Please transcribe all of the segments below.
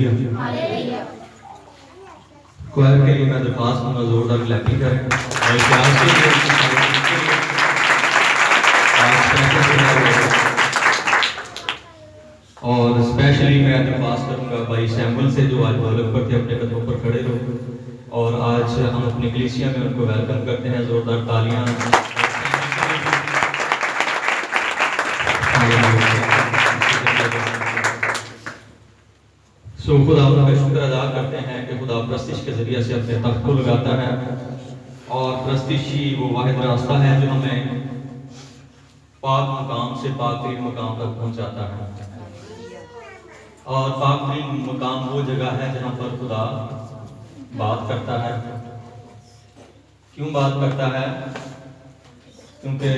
Hallelujah. کوائر کے لیے میں درخواست کروں گا زوردار کلیپنگ کریں اور پیاس کے لیے اور اسپیشلی میں درخواست کروں گا بھائی سیمبل سے جو آج ڈھولک پر تھے اپنے قدموں پر کھڑے رہو اور آج ہم اپنی کلیسیا میں ان کو ویلکم کرتے ہیں، زوردار تالیاں۔ خدا کا شکر ادا کرتے ہیں کہ خدا پرستش کے ذریعے سے اپنے تخت کو لگاتا ہے اور پرستش ہی وہ واحد راستہ ہے جو ہمیں پاک مقام سے پاک ترین مقام تک پہنچاتا ہے، اور پاک ترین مقام وہ جگہ ہے جہاں پر خدا بات کرتا ہے۔ کیوں بات کرتا ہے؟ کیونکہ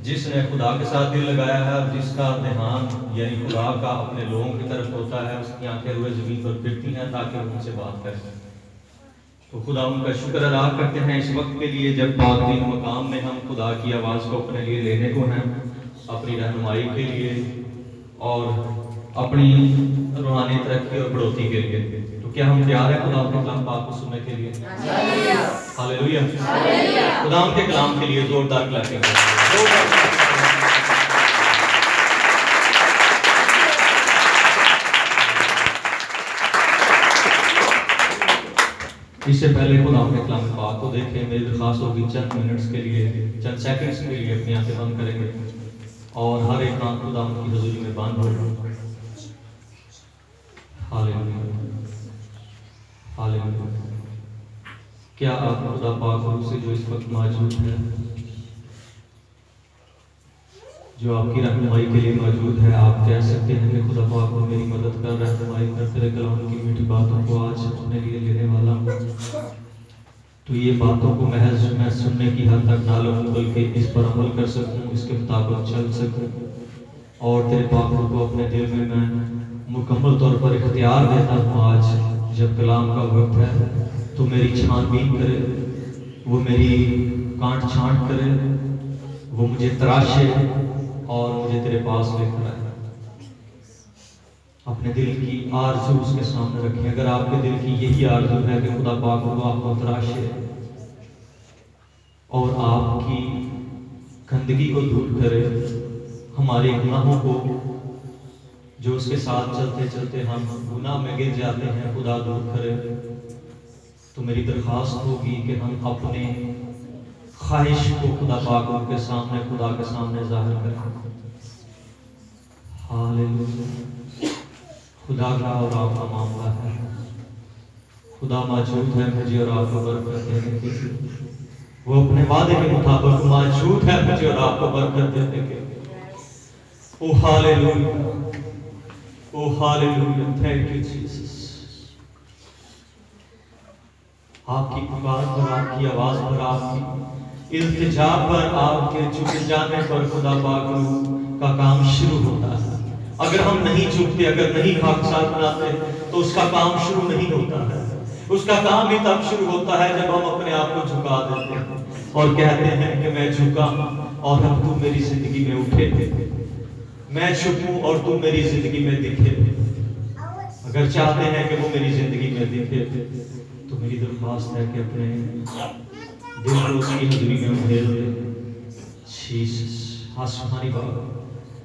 جس نے خدا کے ساتھ دل لگایا ہے اور جس کا دھیان یعنی خدا کا اپنے لوگوں کی طرف ہوتا ہے، اس کی آنکھیں روئے زمین پر پھرتی ہیں تاکہ وہ ان سے بات کریں۔ تو خدا ان کا شکر ادا کرتے ہیں اس وقت کے لیے جب پاک ترین مقام میں ہم خدا کی آواز کو اپنے لیے لینے کو ہیں، اپنی رہنمائی کے لیے اور اپنی روحانی ترقی اور بڑھوتی کے لیے۔ تو کیا ہم تیار ہیں خدا کے کلام پاک کو سننے کے لیے؟ ہاللویہ۔ خدا کے کلام کے لیے زوردار کلیپنگ کریں۔ اس سے پہلے خدا اپنے کلام پاک کو دیکھیں، میری درخواست ہوگی چند منٹس کے لیے، چند سیکنڈز کے لیے اپنی آنکھیں بند کریں گے اور ہر ایک آنکھ خدا ان کی حضوری میں بند ہو۔ Hallelujah, hallelujah. کیا آپ خدا پاک روح سے جو اس وقت موجود ہے، جو آپ کی رہنمائی کے لیے موجود ہے، آپ کہہ سکتے ہیں کہ خدا پاک کو میری مدد کر، رہنمائی کر، تیرے کلام کی میٹھی باتوں کو آج اپنے لیے لینے والا ہوں، تو یہ باتوں کو محض میں سننے کی حد تک نہ لوں بلکہ اس پر عمل کر سکوں، اس کے مطابق چل سکوں، اور تیرے پاک روح کو اپنے دل میں مکمل طور پر اختیار دیتا ہوں۔ آج جب کلام کا وقت ہے تو میری چھان بین کرے، وہ میری کانٹ چھانٹ کرے، وہ مجھے تراشے اور مجھے تیرے پاس لے کر آئے۔ اپنے دل کی آرزو اس کے سامنے رکھیں۔ اگر آپ کے دل کی یہی آرزو ہے کہ خدا پاک کو آپ کو تراشے اور آپ کی گندگی کو دور کرے، ہمارے گناہوں کو جو اس کے ساتھ چلتے چلتے ہم گناہ میں گر جاتے ہیں، خدا دور کرے، تو میری درخواست ہوگی کہ ہم اپنے خواہش کو خدا پاک کے سامنے، خدا کے سامنے ظاہر کریں۔ ہاللویہ۔ خدا کا اور آپ کا معاملہ ہے، خدا موجود ہے مجھے اور آپ کو برکت دینے کے لیے، وہ اپنے وعدے کے مطابق موجود ہے مجھے اور آپ کو برکت دینے کے لیے۔ Oh hallelujah, oh hallelujah, thank you Jesus. آپ کی پکار پر، آپ کی آواز پر، آپ کی التجا پر، آپ کے جھک جانے پر خدا پاک کا کام شروع ہوتا ہے۔ اگر ہم نہیں جھکتے، اگر نہیں خاکسار بناتے تو اس کا کام شروع نہیں ہوتا ہے۔ اس کا کام ہی تب شروع ہوتا ہے جب ہم اپنے آپ کو جھکا دیتے ہیں اور کہتے ہیں کہ میں جھکا اور اب تو میری زندگی میں اٹھے، میں جھکوں اور تو میری زندگی میں دکھے۔ اگر چاہتے ہیں کہ وہ میری زندگی میں دکھے تو میری درخواست ہے کہ اپنے دل کو اس کی حضوری میں اندھیل دے۔ جیسس، آسمانی بابا،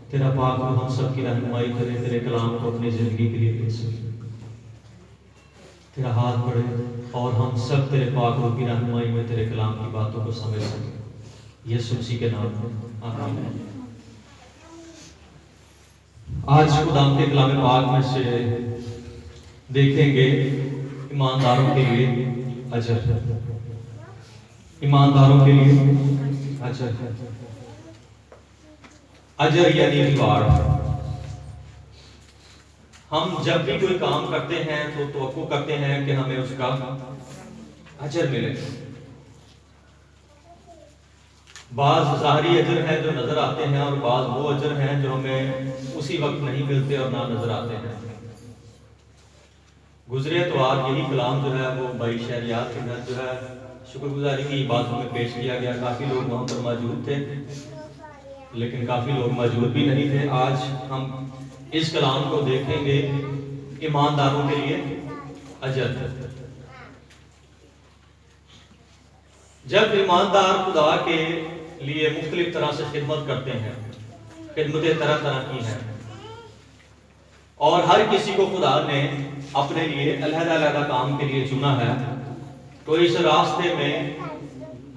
تیرا پاک روح ہم سب کی رہنمائی کرے، تیرے کلام کو اپنی زندگی کے لیے دے سکے۔ تیرا ہاتھ بڑھے اور ہم سب تیرے پاک روح کی رہنمائی میں تیرے کلام کی باتوں کو سمجھ سکیں، یسوع مسیح کے نام میں آمین۔ آج خدا کے کلام پاک میں سے دیکھیں گے ایمانداروں کے لیے اجر، ایمانداروں کے لیے اجر، اجر یعنی ریوارڈ۔ ہم جب بھی کوئی کام کرتے ہیں تو توقع کرتے ہیں کہ ہمیں اس کا اجر ملے۔ بعض ظاہری اجر ہیں جو نظر آتے ہیں اور بعض وہ اجر ہیں جو ہمیں اسی وقت نہیں ملتے اور نہ نظر آتے ہیں۔ گزرے اتوار یہی کلام جو ہے وہ بھائی شہریار کے گھر جو ہے شکر گزاری کی عبادت میں پیش کیا گیا۔ کافی لوگ وہاں پر موجود تھے لیکن کافی لوگ موجود بھی نہیں تھے۔ آج ہم اس کلام کو دیکھیں گے، ایمانداروں کے لیے اجر ہے۔ جب ایماندار خدا کے لیے مختلف طرح سے خدمت کرتے ہیں، خدمتیں طرح طرح کی ہیں، اور ہر کسی کو خدا نے اپنے لیے علیحدہ علیحدہ کام کے لیے چنا ہے، تو اس راستے میں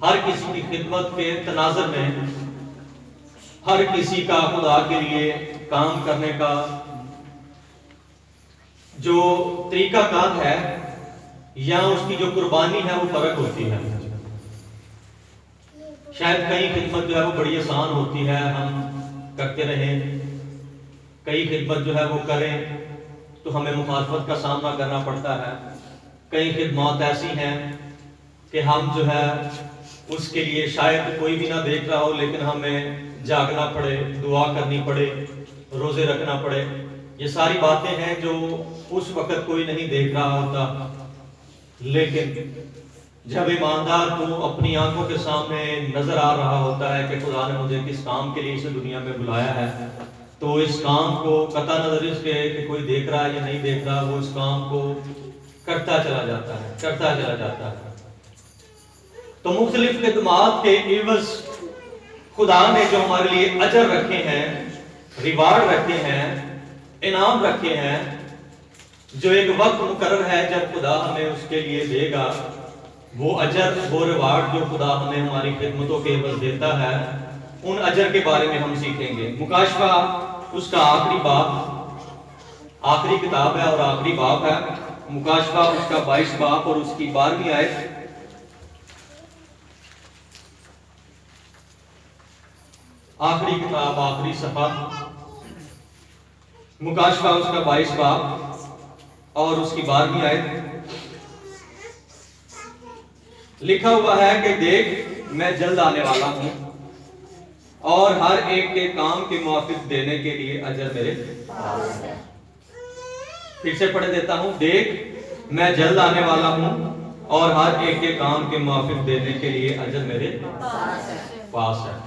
ہر کسی کی خدمت کے تناظر میں ہر کسی کا خدا کے لیے کام کرنے کا جو طریقہ کار ہے یا اس کی جو قربانی ہے وہ فرق ہوتی ہے۔ شاید کئی خدمت جو ہے وہ بڑی آسان ہوتی ہے، ہم کرتے رہیں، کئی خدمت جو ہے وہ کریں تو ہمیں مخالفت کا سامنا کرنا پڑتا ہے، کئی خدمات ایسی ہیں کہ ہم جو ہے اس کے لیے شاید کوئی بھی نہ دیکھ رہا ہو لیکن ہمیں جاگنا پڑے، دعا کرنی پڑے، روزے رکھنا پڑے۔ یہ ساری باتیں ہیں جو اس وقت کوئی نہیں دیکھ رہا ہوتا، لیکن جب ایماندار کو اپنی آنکھوں کے سامنے نظر آ رہا ہوتا ہے کہ خدا نے مجھے کس کام کے لیے اس دنیا میں بلایا ہے، تو اس کام کو قطع نظر اس کے کہ کوئی دیکھ رہا ہے یا نہیں دیکھ رہا، وہ اس کام کو کرتا چلا جاتا ہے۔ تو مختلف خدمات کے عوض خدا نے جو ہمارے لیے اجر رکھے ہیں، ریوارڈ رکھے ہیں، انعام رکھے ہیں، جو ایک وقت مقرر ہے جب خدا ہمیں اس کے لیے دے گا، وہ اجر، وہ ریوارڈ جو خدا ہمیں ہماری خدمتوں کے عوض دیتا ہے، ان اجر کے بارے میں ہم سیکھیں گے۔ مکاشفہ اس کا آخری باب، آخری کتاب ہے اور آخری باب ہے، مکاشفہ اس کا 22 باب اور اس کی 12ویں آیت۔ آخری کتاب، آخری صفحہ، مکاشفہ اس کا 22 باب اور اس کی 12ویں آیت، لکھا ہوا ہے کہ دیکھ میں جلد آنے والا ہوں اور ہر ایک کے کام کے موافق دینے کے لیے اجر میرے پاس ہے۔ پھر سے پڑھ دیتا ہوں، دیکھ میں جلد آنے والا ہوں اور ہر ایک کے کام کے موافق دینے کے لیے اجر میرے پاس ہے۔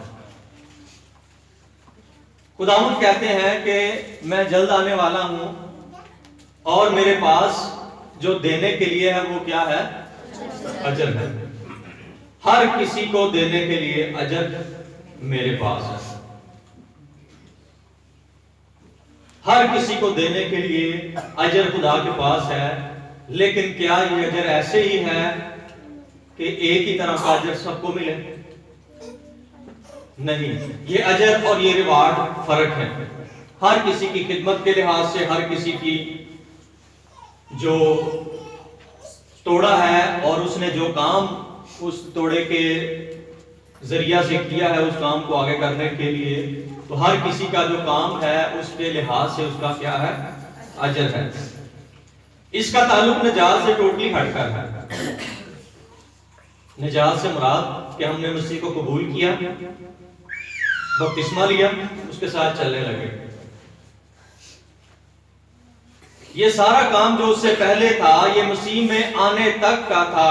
خداوند کہتے ہیں کہ میں جلد آنے والا ہوں اور میرے پاس جو دینے کے لیے ہے وہ کیا ہے؟ اجر ہے۔ ہر کسی کو دینے کے لیے اجر میرے پاس ہے۔ ہر کسی کو دینے کے لیے اجر خدا کے پاس ہے، لیکن کیا یہ اجر ایسے ہی ہے کہ ایک ہی طرح کا اجر سب کو ملے؟ نہیں، یہ اجر اور یہ ریوارڈ فرق ہے۔ ہر کسی کی خدمت کے لحاظ سے، ہر کسی کی جو توڑا ہے اور اس نے جو کام اس توڑے کے ذریعہ سے کیا ہے اس کام کو آگے کرنے کے لیے، تو ہر کسی کا جو کام ہے اس کے لحاظ سے اس کا کیا ہے؟ اجر ہے۔ اس کا تعلق نجات سے ٹوٹلی ہٹ کر ہے۔ نجات سے مراد کہ ہم نے مسیح کو قبول کیا، بپتسمہ لیا، اس کے ساتھ چلنے لگے۔ یہ سارا کام جو اس سے پہلے تھا، یہ مسیح میں آنے تک کا تھا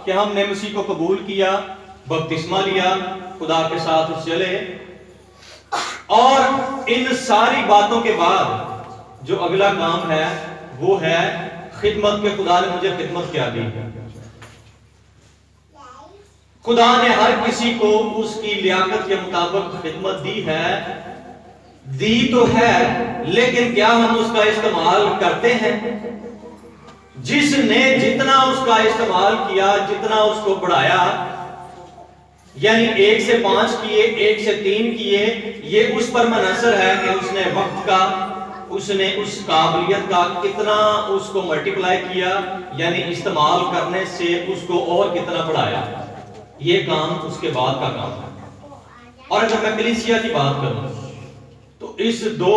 کہ ہم نے مسیح کو قبول کیا، بپتسمہ لیا، خدا کے ساتھ چلے، اور ان ساری باتوں کے بعد جو اگلا کام ہے وہ ہے خدمت، کے خدا نے مجھے خدمت کیا دی۔ خدا نے ہر کسی کو اس کی لیاقت کے مطابق خدمت دی ہے، دی تو ہے، لیکن کیا ہم اس کا استعمال کرتے ہیں؟ جس نے جتنا اس کا استعمال کیا، جتنا اس کو بڑھایا، یعنی 1 سے 5 کیے، 1 سے 3 کیے، یہ اس پر منحصر ہے کہ اس نے وقت کا، اس نے اس قابلیت کا کتنا اس کو ملٹیپلائی کیا، یعنی استعمال کرنے سے اس کو اور کتنا بڑھایا۔ یہ کام اس کے بعد کا کام ہے۔ اور اگر میں کلیسیا کی بات کروں تو اس 2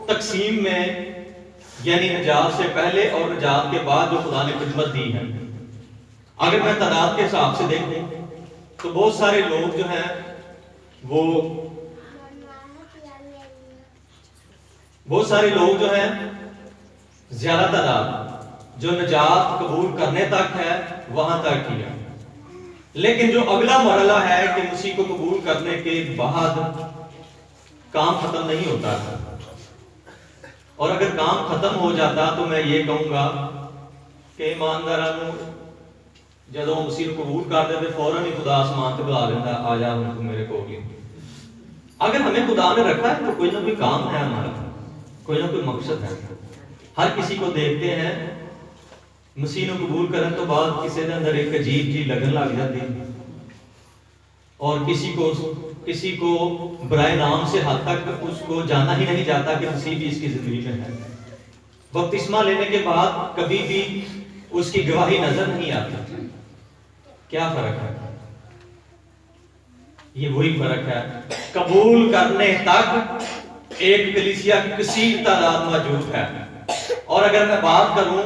تقسیم میں، یعنی نجات سے پہلے اور نجات کے بعد جو خدا نے خدمت دی ہے، اگر میں تعداد کے حساب سے دیکھوں تو بہت سارے لوگ جو ہیں وہ زیادہ تعداد جو نجات قبول کرنے تک ہے وہاں تک کیا، لیکن جو اگلا مرحلہ ہے کہ مسیح کو قبول کرنے کے بعد کام ختم نہیں ہوتا ہے۔ اور اگر کام ختم ہو جاتا تو میں یہ کہوں گا کہ ایماندارانو جدوں مسیح قبول کر دے فوراً ہی خدا آسمان سے بلا لیتا آ جا تو میرے کو بھی. اگر ہمیں خدا نے رکھا ہے تو کوئی نہ کوئی کام ہے ہمارا, کوئی نہ کوئی مقصد ہے. ہر کسی کو دیکھتے ہیں مسیح کو قبول کرنے تو بعد کسی کے اندر ایک عجیب جی لگن لگ جاتی اور کسی کو برائے نام سے حد تک اس کو جانا ہی نہیں جاتا کہ مسیح بھی اس کی زندگی میں ہے. بپتسمہ لینے کے بعد کبھی بھی اس کی گواہی نظر نہیں آتی. کیا فرق ہے؟ یہ وہی فرق ہے. قبول کرنے تک ایک کلیسیا کی کثیر تعداد موجود ہے, اور اگر میں بات کروں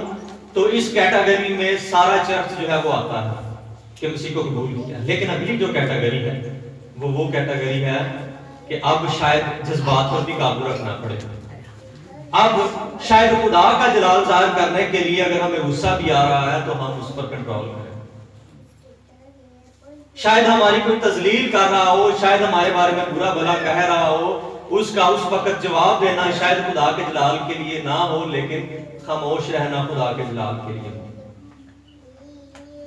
تو اس کیٹیگری میں سارا چرچ جو ہے وہ آتا ہے کہ مسیح کو قبول کیا. لیکن اگلی جو کیٹیگری ہے وہ کیٹیگری ہے کہ اب شاید جذبات پر بھی قابو رکھنا پڑے. اب شاید خدا کا جلال ظاہر کرنے کے لیے اگر ہمیں غصہ بھی آ رہا ہے تو ہم اس پر کنٹرول کریں. شاید ہماری کوئی تذلیل کر رہا ہو, شاید ہمارے بارے میں برا بھلا کہہ رہا ہو, اس کا اس وقت جواب دینا شاید خدا کے جلال کے لیے نہ ہو, لیکن خاموش رہنا خدا کے جلال کے لیے.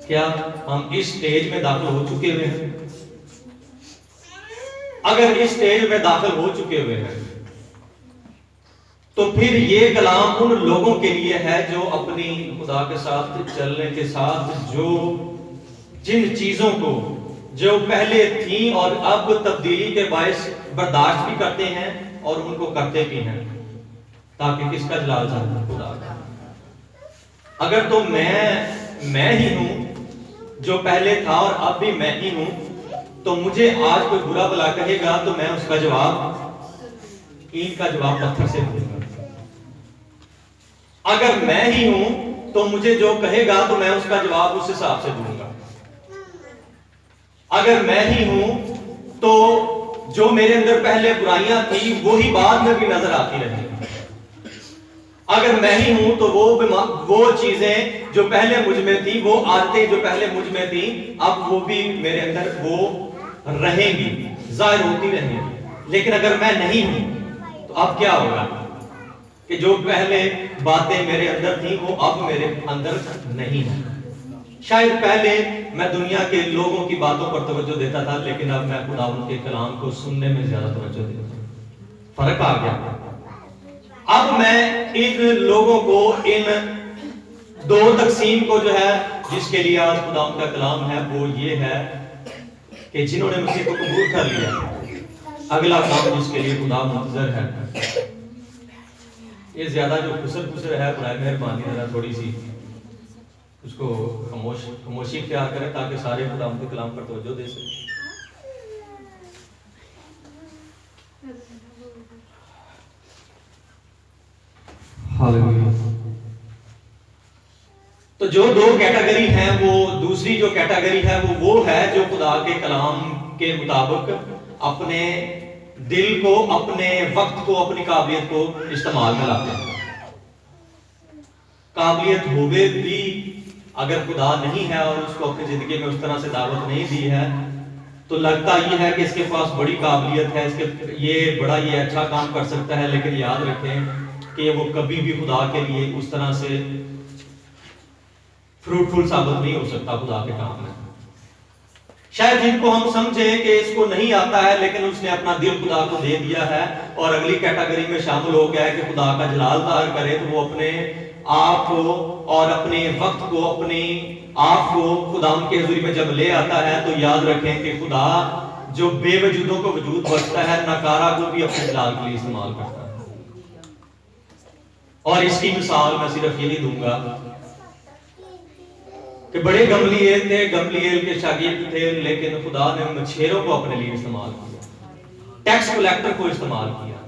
کیا ہم اس سٹیج میں داخل ہو چکے ہوئے ہیں؟ اگر اس سٹیج میں داخل ہو چکے ہوئے ہیں تو پھر یہ کلام ان لوگوں کے لیے ہے جو اپنی خدا کے ساتھ چلنے کے ساتھ جو جن چیزوں کو جو پہلے تھیں اور اب تبدیلی کے باعث برداشت بھی کرتے ہیں اور ان کو کرتے بھی ہیں, تاکہ کس کا جلال ظاہر ہو؟ خدا کا. اگر تو میں ہی ہوں جو پہلے تھا اور اب بھی میں ہی ہوں, تو مجھے آج کوئی برا بلا کہے گا تو میں اس کا جواب اینٹ کا جواب پتھر سے دوں گا. اگر میں ہی ہوں تو مجھے جو کہے گا تو میں اس کا جواب اس حساب سے دوں گا. اگر میں ہی ہوں تو جو میرے اندر پہلے برائیاں تھیں وہی بعد میں بھی نظر آتی رہیں. اگر میں ہی ہوں تو وہ چیزیں جو پہلے مجھ میں تھی, وہ عادتیں جو پہلے مجھ میں تھی, اب وہ بھی میرے اندر وہ رہیں گی, ظاہر ہوتی رہیں گی. لیکن اگر میں نہیں ہوں تو اب کیا ہوگا کہ جو پہلے باتیں میرے اندر تھیں وہ اب میرے اندر نہیں ہیں. شاید پہلے میں دنیا کے لوگوں کی باتوں پر توجہ دیتا تھا, لیکن اب میں خدا ان کے کلام کو سننے میں زیادہ توجہ دیتا ہوں. فرق آ گیا. اب میں ان لوگوں کو ان دو تقسیم کو جو ہے جس کے لیے آج خدا ان کا کلام ہے وہ یہ ہے کہ جنہوں نے مسیح کو قبول کر لیا, اگلا کام جس کے لیے خدا منتظر ہے. یہ زیادہ جو خسر ہے برائے مہربانی ذرا تھوڑی سی اس کو خاموشی اختیار کریں تاکہ سارے خدا ان کے کلام پر توجہ دے سکیں. تو جو دو کیٹیگری ہیں, وہ دوسری جو کیٹیگری ہے وہ ہے جو خدا کے کلام کے مطابق اپنے دل کو, اپنے وقت کو, اپنی قابلیت کو استعمال میں لاتے ہیں. قابلیت ہوئے بھی اگر خدا نہیں ہے اور اس کو اپنی زندگی میں اس طرح سے دعوت نہیں دی ہے تو لگتا یہ ہے کہ اس کے پاس بڑی قابلیت ہے, یہ اچھا کام کر سکتا ہے, لیکن یاد رکھیں کہ وہ کبھی بھی خدا کے لیے اس طرح سے فروٹفل ثابت نہیں ہو سکتا خدا کے کام میں. شاید جن کو ہم سمجھیں کہ اس کو نہیں آتا ہے لیکن اس نے اپنا دل خدا کو دے دیا ہے اور اگلی کیٹیگری میں شامل ہو گیا ہے کہ خدا کا جلال ظاہر کرے, تو وہ اپنے آپ کو اور اپنے وقت کو, اپنے آپ کو خدا ان کے حضوری میں جب لے آتا ہے تو یاد رکھیں کہ خدا جو بے وجودوں کو وجود بخشتا ہے, ناکارہ کو بھی اپنے جلال کے لیے استعمال کرتا ہے. اور اس کی مثال میں صرف یہی دوں گا کہ بڑے گملیل تھے, گملیل کے شاگرد تھے, لیکن خدا نے مچھیروں کو اپنے لیے استعمال کیا, ٹیکس کلیکٹر کو استعمال کیا.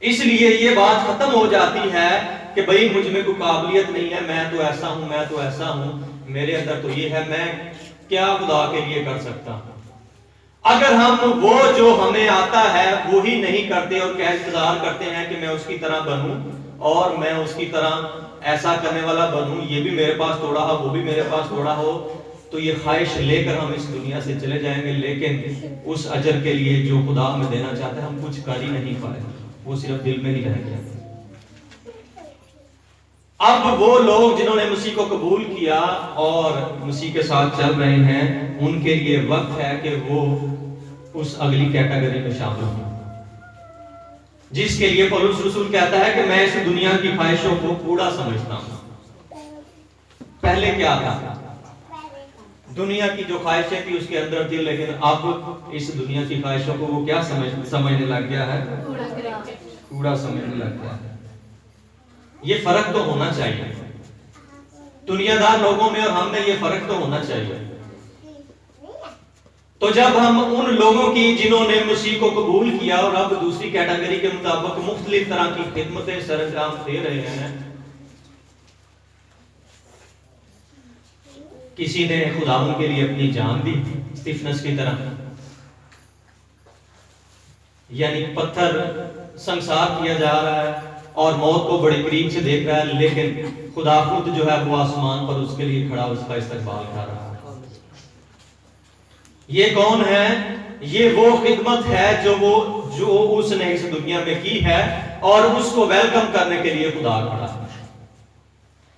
اس لیے یہ بات ختم ہو جاتی ہے کہ بھئی مجھ میں کوئی قابلیت نہیں ہے, میں تو ایسا ہوں, میں تو ایسا ہوں, میرے اندر تو یہ ہے, میں کیا خدا کے لیے کر سکتا ہوں. اگر ہم وہ جو ہمیں آتا ہے وہی نہیں کرتے اور کیا انتظار کرتے ہیں کہ میں اس کی طرح بنوں اور میں اس کی طرح ایسا کرنے والا بنوں, یہ بھی میرے پاس تھوڑا ہو, وہ بھی میرے پاس تھوڑا ہو, تو یہ خواہش لے کر ہم اس دنیا سے چلے جائیں گے, لیکن اس اجر کے لیے جو خدا ہمیں دینا چاہتا ہے ہم کچھ کر ہی نہیں پائے. وہ صرف دل میں ہی رہ گیا۔ اب وہ لوگ جنہوں نے مسیح کو قبول کیا اور مسیح کے ساتھ چل رہے ہیں، ان کے لیے وقت ہے کہ وہ اس اگلی کیٹیگری میں شامل ہوں، جس کے لیے پولس رسول کہتا ہے کہ میں اس دنیا کی خواہشوں کو کوڑا سمجھتا ہوں۔ پہلے کیا تھا؟ دنیا کی جو خواہشیں تھی اس کے اندر تھی، لیکن اب اس دنیا کی خواہشوں کو وہ کیا سمجھنے لگ گیا ہے؟ کوڑا سمجھنے لگ گیا ہے۔ یہ فرق تو ہونا چاہیے دنیا دار لوگوں میں اور ہم میں، یہ فرق تو ہونا چاہیے۔ تو جب ہم ان لوگوں کی جنہوں نے مسیح کو قبول کیا اور اب دوسری کیٹیگری کے مطابق مختلف طرح کی خدمتیں سر انجام دے رہے ہیں، کسی نے خداوند کے لیے اپنی جان دی اسٹیفنس کی طرح، یعنی پتھر سنسار کیا جا رہا ہے اور موت کو بڑے قریب سے دیکھ رہا ہے، لیکن خدا خود جو ہے وہ آسمان پر اس کے لیے کھڑا اس کا استقبال کر رہا ہے۔ یہ کون ہے؟ یہ وہ خدمت ہے جو اس نے اس دنیا میں کی ہے، اور اس کو ویلکم کرنے کے لیے خدا کھڑا ہے۔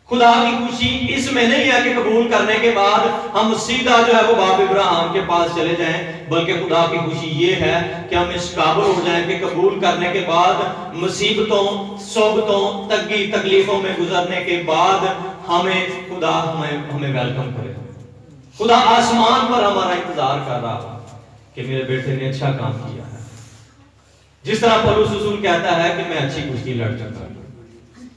خدا کی خوشی اس میں نہیں ہے کہ قبول کرنے کے بعد ہم سیدھا جو ہے وہ باپ ابراہیم کے پاس چلے جائیں، بلکہ خدا کی خوشی یہ ہے کہ ہم اس قابل ہو جائیں کہ قبول کرنے کے بعد مصیبتوں، صعوبتوں، تنگی تکلیفوں میں گزرنے کے بعد خدا ہمیں ویلکم کرے۔ خدا آسمان پر ہمارا انتظار کر رہا کہ میرے بیٹے نے اچھا کام کیا ہے، جس طرح پولس رسول کہتا ہے کہ میں اچھی کشتی لڑ چکا ہوں۔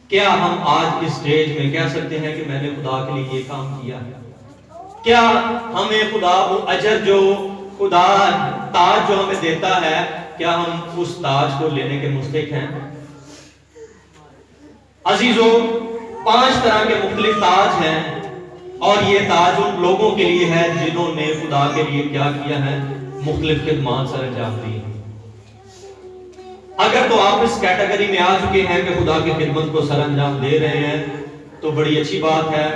کیا ہم آج اس سٹیج میں کہہ سکتے ہیں کہ میں نے خدا کے لیے یہ کام کیا ہے؟ کیا ہمیں خدا وہ اجر جو خدا تاج جو ہمیں دیتا ہے، کیا ہم اس تاج کو لینے کے مستحق ہیں؟ عزیزو، 5 طرح کے مختلف تاج ہیں، اور یہ تاج ان لوگوں کے لیے ہے جنہوں نے خدا کے لیے کیا کیا ہے؟ مختلف خدمات سر انجام دی۔ اگر تو آپ اس کیٹیگری میں آ چکے ہیں کہ خدا کی خدمت کو سر انجام دے رہے ہیں تو بڑی اچھی بات ہے،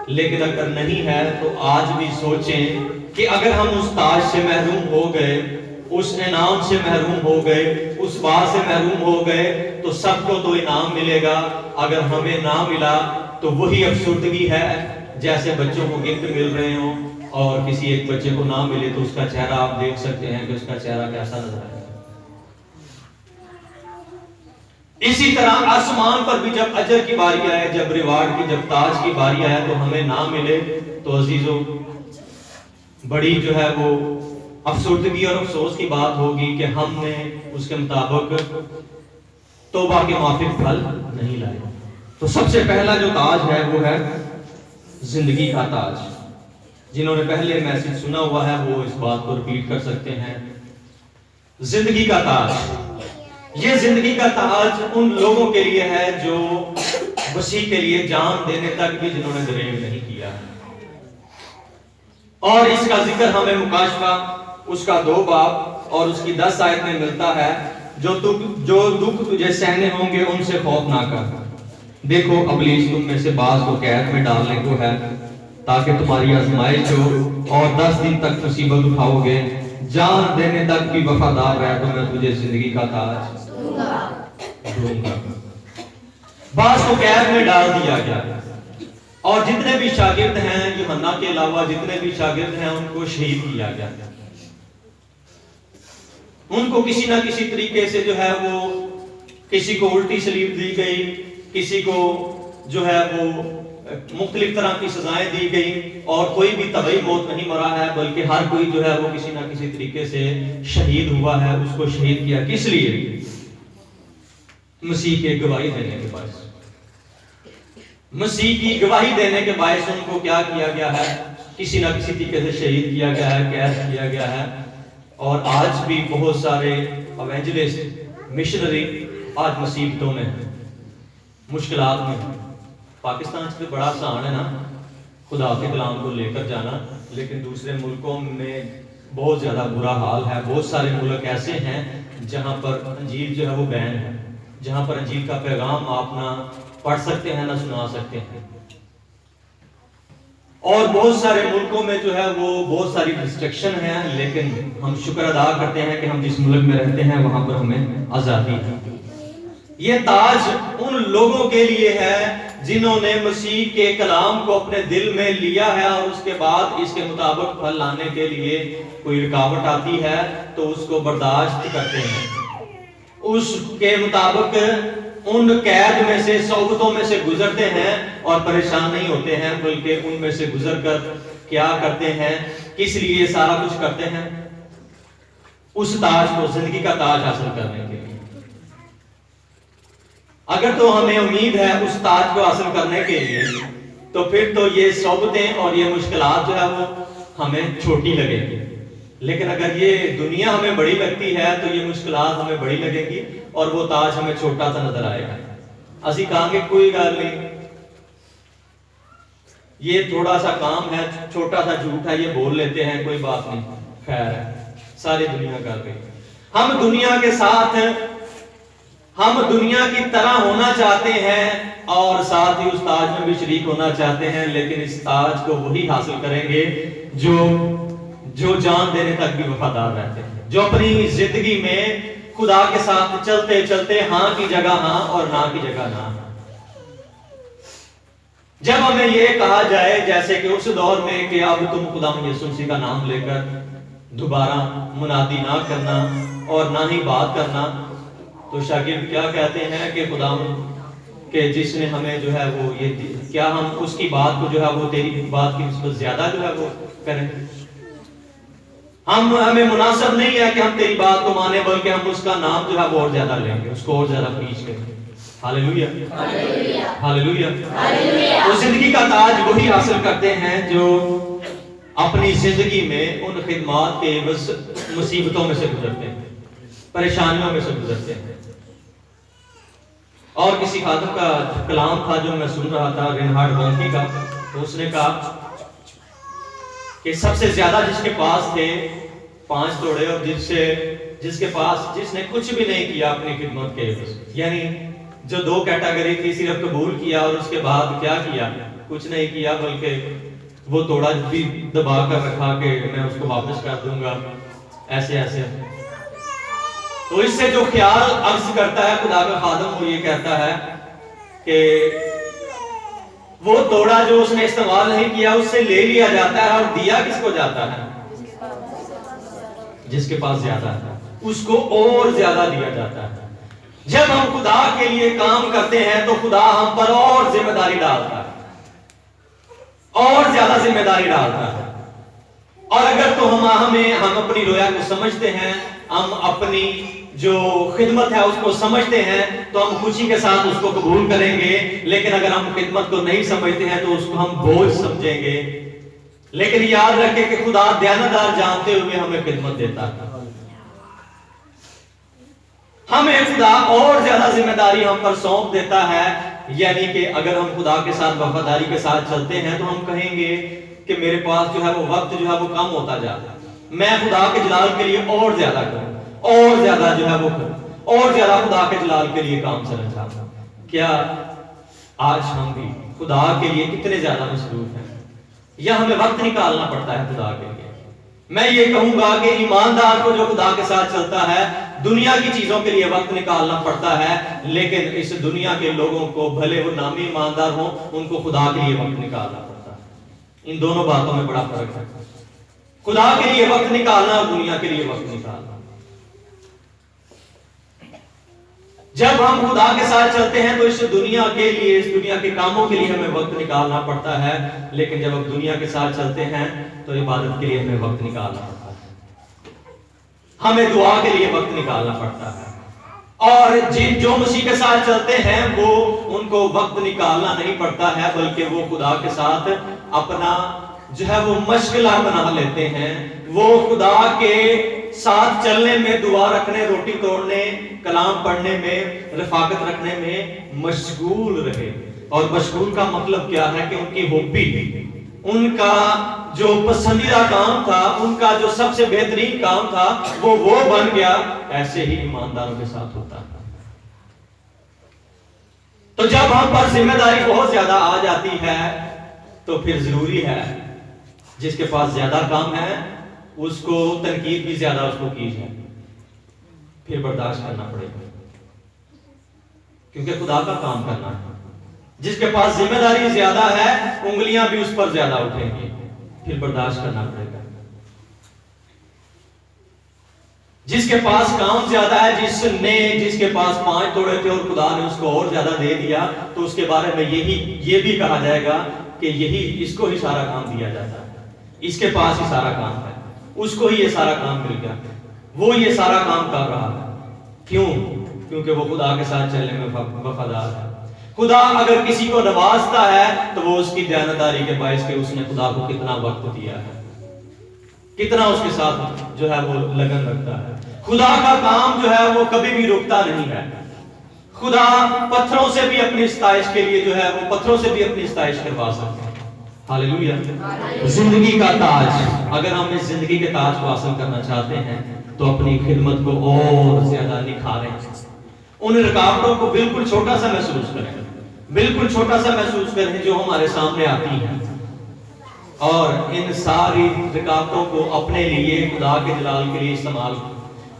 لیکن اگر نہیں ہے تو آج بھی سوچیں کہ اگر ہم اس تاج سے محروم ہو گئے، اس انعام سے محروم ہو گئے، اس بات سے محروم ہو گئے، تو سب کو تو انعام ملے گا، اگر ہمیں نہ ملا تو وہی افسردگی ہے جیسے بچوں کو گفٹ مل رہے ہوں اور کسی ایک بچے کو نہ ملے تو اس کا چہرہ آپ دیکھ سکتے ہیں کہ اس کا چہرہ کیسا نظر آئے۔ اسی طرح آسمان پر بھی جب اجر کی باری آئے، جب ریوارڈ کی، جب تاج کی باری آئے تو ہمیں نہ ملے تو عزیزو بڑی جو ہے وہ افسردگی اور افسوس کی بات ہوگی کہ ہم نے اس کے مطابق توبہ کے موافق پھل نہیں لائے۔ تو سب سے پہلا جو تاج ہے وہ ہے زندگی کا تاج۔ جنہوں نے پہلے میسج سنا ہوا ہے وہ اس بات کو ریپیٹ کر سکتے ہیں۔ زندگی کا تاج، یہ زندگی کا تاج ان لوگوں کے لیے ہے جو مسیح کے لیے جان دینے تک بھی جنہوں نے دریغ نہیں کیا، اور اس کا ذکر ہمیں مکاشفہ اس کا 2 باب اور اس کی 10 آیت میں ملتا ہے۔ جو دکھ تجھے سہنے ہوں گے ان سے خوف نہ کر، دیکھو ابلیس تم میں سے بعض کو قید میں ڈالنے کو ہے تاکہ تمہاری آزمائش ہو، اور 10 دن تک مصیبت اٹھاؤ گے، جان دینے تک بھی وفادار رہ تو میں تجھے زندگی کا تاج دوں گا۔ بعض کو قید میں ڈال دیا گیا، اور جتنے بھی شاگرد ہیں یوحنا کے علاوہ جتنے بھی شاگرد ہیں ان کو شہید کیا گیا، ان کو کسی نہ کسی طریقے سے جو ہے وہ کسی کو الٹی سلیب دی گئی، کسی کو جو ہے وہ مختلف طرح کی سزائیں دی گئی، اور کوئی بھی طبعی موت نہیں مرا ہے بلکہ ہر کوئی جو ہے وہ کسی نہ کسی طریقے سے شہید ہوا ہے۔ اس کو شہید کیا کس لیے؟ مسیح کی گواہی دینے کے باعث، مسیح کی گواہی دینے کے باعث ان کو کیا کیا گیا ہے؟ کسی نہ کسی طریقے سے شہید کیا گیا ہے، قید کیا گیا ہے۔ اور آج بھی بہت سارے ایونجلسٹ، مشنری آج مصیبتوں میں، مشکلات میں۔ پاکستان سے بڑا آسان ہے نا خدا کے کلام کو لے کر جانا، لیکن دوسرے ملکوں میں بہت زیادہ برا حال ہے۔ بہت سارے ملک ایسے ہیں جہاں پر انجیل جو ہے وہ بین ہے، جہاں پر انجیل کا پیغام آپ نہ پڑھ سکتے ہیں نہ سنا سکتے ہیں، اور بہت سارے ملکوں میں جو ہے وہ بہت ساری ریسٹرکشن ہیں، لیکن ہم شکر ادا کرتے ہیں کہ ہم جس ملک میں رہتے ہیں وہاں پر ہمیں آزادی ہے۔ یہ تاج ان لوگوں کے لیے ہے جنہوں نے مسیح کے کلام کو اپنے دل میں لیا ہے اور اس کے بعد اس کے مطابق پھل لانے کے لیے کوئی رکاوٹ آتی ہے تو اس کو برداشت کرتے ہیں، اس کے مطابق ان قید میں سے صعوبتوں میں سے گزرتے ہیں اور پریشان نہیں ہوتے ہیں، بلکہ ان میں سے گزر کر کیا کرتے ہیں، کس لیے سارا کچھ کرتے ہیں؟ اس تاج کو، زندگی کا تاج حاصل کرنے کے لیے۔ اگر تو ہمیں امید ہے اس تاج کو حاصل کرنے کے لیے تو پھر تو یہ صعوبتیں اور یہ مشکلات جو ہے وہ ہمیں چھوٹی لگے گی، لیکن اگر یہ دنیا ہمیں بڑی لگتی ہے تو یہ مشکلات ہمیں بڑی لگے گی اور وہ تاج ہمیں چھوٹا سا نظر آئے گا۔ اسی کہاں کہ کوئی گل نہیں، یہ تھوڑا سا کام ہے، چھوٹا سا جھوٹ ہے، یہ بول لیتے ہیں، کوئی بات نہیں، خیر ہے، ساری دنیا کر گئی۔ ہم دنیا کے ساتھ، ہم دنیا کی طرح ہونا چاہتے ہیں اور ساتھ ہی اس تاج میں بھی شریک ہونا چاہتے ہیں، لیکن اس تاج کو وہی حاصل کریں گے جو جان دینے تک بھی وفادار رہتے ہیں، جو اپنی زندگی میں خدا کے ساتھ چلتے چلتے ہاں کی جگہ ہاں اور نہ کی جگہ نہ۔ جب ہمیں یہ کہا جائے جیسے کہ اس دور میں کہ اب تم خدا یسوع مسیح کا نام لے کر دوبارہ منادی نہ کرنا اور نہ ہی بات کرنا، تو شاگرد کیا کہتے ہیں کہ خدا کہ جس نے ہمیں جو ہے وہ یہ کیا ہم اس کی بات کو جو ہے وہ تیری بات کی نسبت زیادہ جو ہے وہ کریں؟ ہمیں مناسب نہیں ہے کہ ہم تیری بات کو مانیں، بلکہ ہم اس کا نام جو ہے وہ اور زیادہ لیں گے، اس کو اور زیادہ پیچھ لیں گے۔ ہاللیلویا، ہاللیلویا۔ تو زندگی کا تاج وہی حاصل کرتے ہیں جو اپنی زندگی میں ان خدمات کے مصیبتوں میں سے گزرتے ہیں، پریشانیوں میں سے گزرتے ہیں۔ اور کسی خادم کا کلام تھا جو میں سن رہا تھا، رینہارڈ بونکی کا، تو اس نے کہا کہ سب سے زیادہ جس کے پاس تھے 5 توڑے اور جس نے کچھ بھی نہیں کیا اپنی خدمت کے، یعنی جو 2 کیٹیگری تھی، صرف قبول کیا اور اس کے بعد کیا کیا؟ کچھ نہیں کیا، بلکہ وہ توڑا بھی دبا کر رکھا کہ میں اس کو واپس کر دوں گا، ایسے ایسے۔ تو اس سے جو خیال عرض کرتا ہے خدا کا خادم، وہ یہ کہتا ہے کہ وہ توڑا جو اس نے استعمال نہیں کیا اس سے لے لیا جاتا ہے اور دیا کس کو جاتا ہے؟ جس کے پاس زیادہ ہے اس کو اور زیادہ دیا جاتا ہے۔ جب ہم خدا کے لیے کام کرتے ہیں تو خدا ہم پر اور ذمہ داری ڈالتا ہے، اور زیادہ ذمہ داری ڈالتا ہے۔ اور اگر تو ہم اپنی رویا کو سمجھتے ہیں، ہم اپنی جو خدمت ہے اس کو سمجھتے ہیں تو ہم خوشی کے ساتھ اس کو قبول کریں گے، لیکن اگر ہم خدمت کو نہیں سمجھتے ہیں تو اس کو ہم بوجھ سمجھیں گے۔ لیکن یاد رکھیں کہ خدا دیانتدار جانتے ہوئے ہمیں خدمت دیتا ہے، ہمیں خدا اور زیادہ ذمہ داری ہم پر سونپ دیتا ہے، یعنی کہ اگر ہم خدا کے ساتھ وفاداری کے ساتھ چلتے ہیں تو ہم کہیں گے کہ میرے پاس جو ہے وہ وقت جو ہے وہ کم ہوتا جاتا ہے، میں خدا کے جلال کے لیے اور زیادہ کروں، اور زیادہ جو ہے وہ کروں، اور زیادہ خدا کے جلال کے لیے کام سر انجام۔ کیا آج ہم بھی خدا کے لیے کتنے زیادہ مصروف ہیں، یا ہمیں وقت نکالنا پڑتا ہے خدا کے لیے؟ میں یہ کہوں گا کہ ایماندار کو جو خدا کے ساتھ چلتا ہے دنیا کی چیزوں کے لیے وقت نکالنا پڑتا ہے، لیکن اس دنیا کے لوگوں کو بھلے وہ نامی ایماندار ہوں ان کو خدا کے لیے وقت نکالنا پڑتا ہے۔ ان دونوں باتوں میں بڑا فرق ہے، خدا کے لیے وقت نکالنا اور دنیا کے لیے وقت نکالنا۔ جب ہم خدا کے ساتھ چلتے ہیں تو اس دنیا کے لیے، اس دنیا کے کاموں کے لیے ہمیں وقت نکالنا پڑتا ہے، لیکن جب ہم دنیا کے ساتھ چلتے ہیں تو عبادت کے لیے ہمیں وقت نکالنا پڑتا ہے، ہمیں دعا کے لیے وقت نکالنا پڑتا ہے۔ اور جو مسیح کے ساتھ چلتے ہیں وہ ان کو وقت نکالنا نہیں پڑتا ہے، بلکہ وہ خدا کے ساتھ اپنا جو ہے وہ مشغلہ بنا لیتے ہیں۔ وہ خدا کے ساتھ چلنے میں، دعا رکھنے، روٹی توڑنے، کلام پڑھنے میں، رفاقت رکھنے میں مشغول رہے۔ اور مشغول کا مطلب کیا ہے کہ ان کی ہابی، ان کا جو پسندیدہ کام تھا، ان کا جو سب سے بہترین کام تھا وہ بن گیا۔ ایسے ہی ایمانداروں کے ساتھ ہوتا ہے۔ تو جب ہم پر ذمہ داری بہت زیادہ آ جاتی ہے تو پھر ضروری ہے جس کے پاس زیادہ کام ہے اس کو تنقید بھی زیادہ اس کو کی جائے، پھر برداشت کرنا پڑے گا۔ کیونکہ خدا کا کام کرنا ہے. جس کے پاس ذمہ داری زیادہ ہے انگلیاں بھی اس پر زیادہ اٹھیں گی، پھر برداشت کرنا پڑے گا. جس کے پاس کام زیادہ ہے، جس کے پاس 5 توڑے تھے اور خدا نے اس کو اور زیادہ دے دیا، تو اس کے بارے میں یہ بھی کہا جائے گا کہ اس کو ہی سارا کام دیا جاتا ہے. اس کے پاس ہی سارا کام ہے، اس کو ہی یہ سارا کام مل گیا، وہ یہ سارا کام کر رہا ہے. کیوں؟ کیونکہ وہ خدا کے ساتھ چلنے میں وفادار ہے. خدا اگر کسی کو نوازتا ہے تو وہ اس کی دیانتداری کے باعث کہ اس نے خدا کو کتنا وقت دیا ہے، کتنا اس کے ساتھ جو ہے وہ لگن رکھتا ہے. خدا کا کام جو ہے وہ کبھی بھی رکتا نہیں ہے. خدا پتھروں سے بھی اپنی ستائش کے لیے جو ہے وہ پتھروں سے بھی اپنی ستائش کروا سکتے ہیں. ہاللویا. زندگی کا تاج، اگر ہم اس زندگی کے تاج کو حاصل کرنا چاہتے ہیں تو اپنی خدمت کو اور زیادہ نکھاریں. ان رکاوٹوں کو بالکل چھوٹا سا محسوس کریں، بالکل چھوٹا سا محسوس کریں جو ہمارے سامنے آتی ہیں، اور ان ساری رکاوٹوں کو اپنے لیے خدا کے جلال کے لیے استعمال کریں.